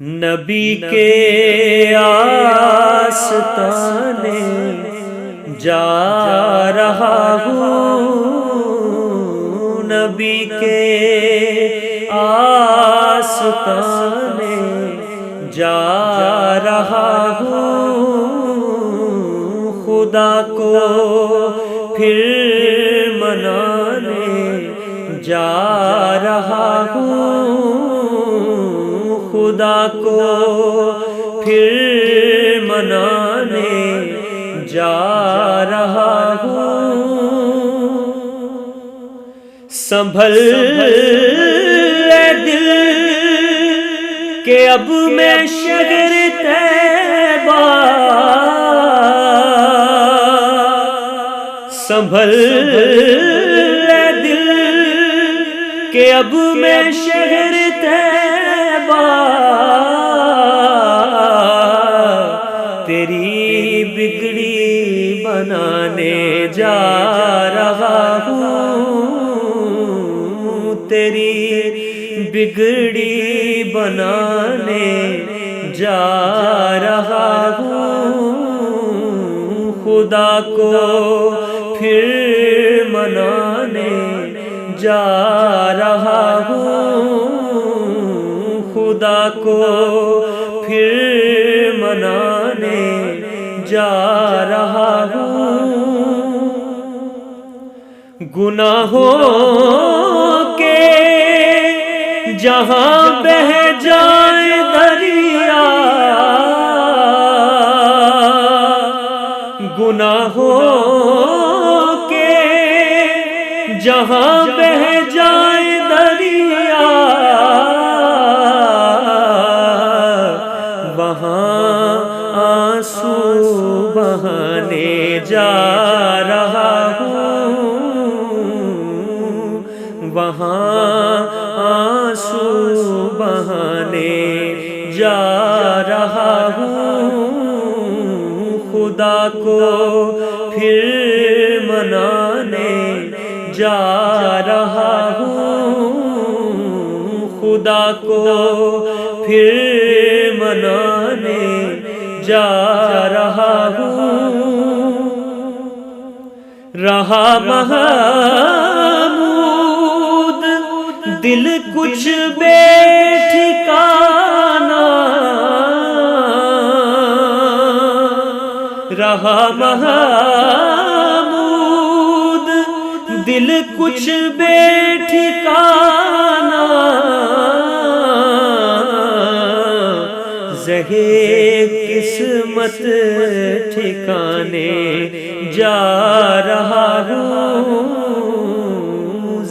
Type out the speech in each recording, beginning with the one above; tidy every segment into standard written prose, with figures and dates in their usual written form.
نبی کے آستانے جا رہا ہوں، نبی کے آستانے جا رہا ہوں، خدا کو پھر منانے جا رہا ہوں، خدا کو پھر منانے جا رہا ہوں۔ سنبھل اے دل کہ اب میں شہر طیبہ، سنبھل اے دل کہ اب میں شہر طیبہ، تیری بگڑی بنانے جا رہا ہوں، تیری بگڑی بنانے جا رہا ہوں، خدا کو پھر منانے جا رہا ہوں، خدا کو پھر منانے جا رہا ہوں۔ گناہوں کے جہاں بہہ جائے دریا، گناہوں کے جہاں بہہ جائے دریا، وہاں آنسو بہانے جا رہا ہوں، وہاں آنسو بہانے جا رہا ہوں، خدا کو پھر منانے جا رہا ہوں، خدا کو پھر منانے جا رہا ہوں۔ رہا محمود دل کچھ بے ٹھکانا، رہا محمود دل کچھ بے ٹھکانا، زہے قسمت ٹھکانے جا رہا ہوں،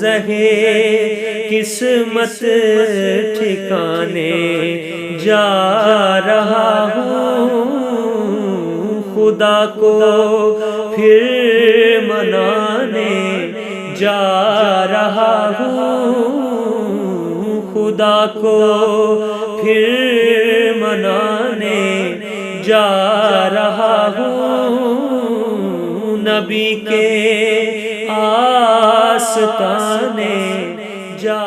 زہے قسمت ٹھکانے جا رہا ہوں، خدا کو پھر منانے جا رہا ہوں، خدا کو پھر منانے جا رہا ہوں، نبی کے آستانے جا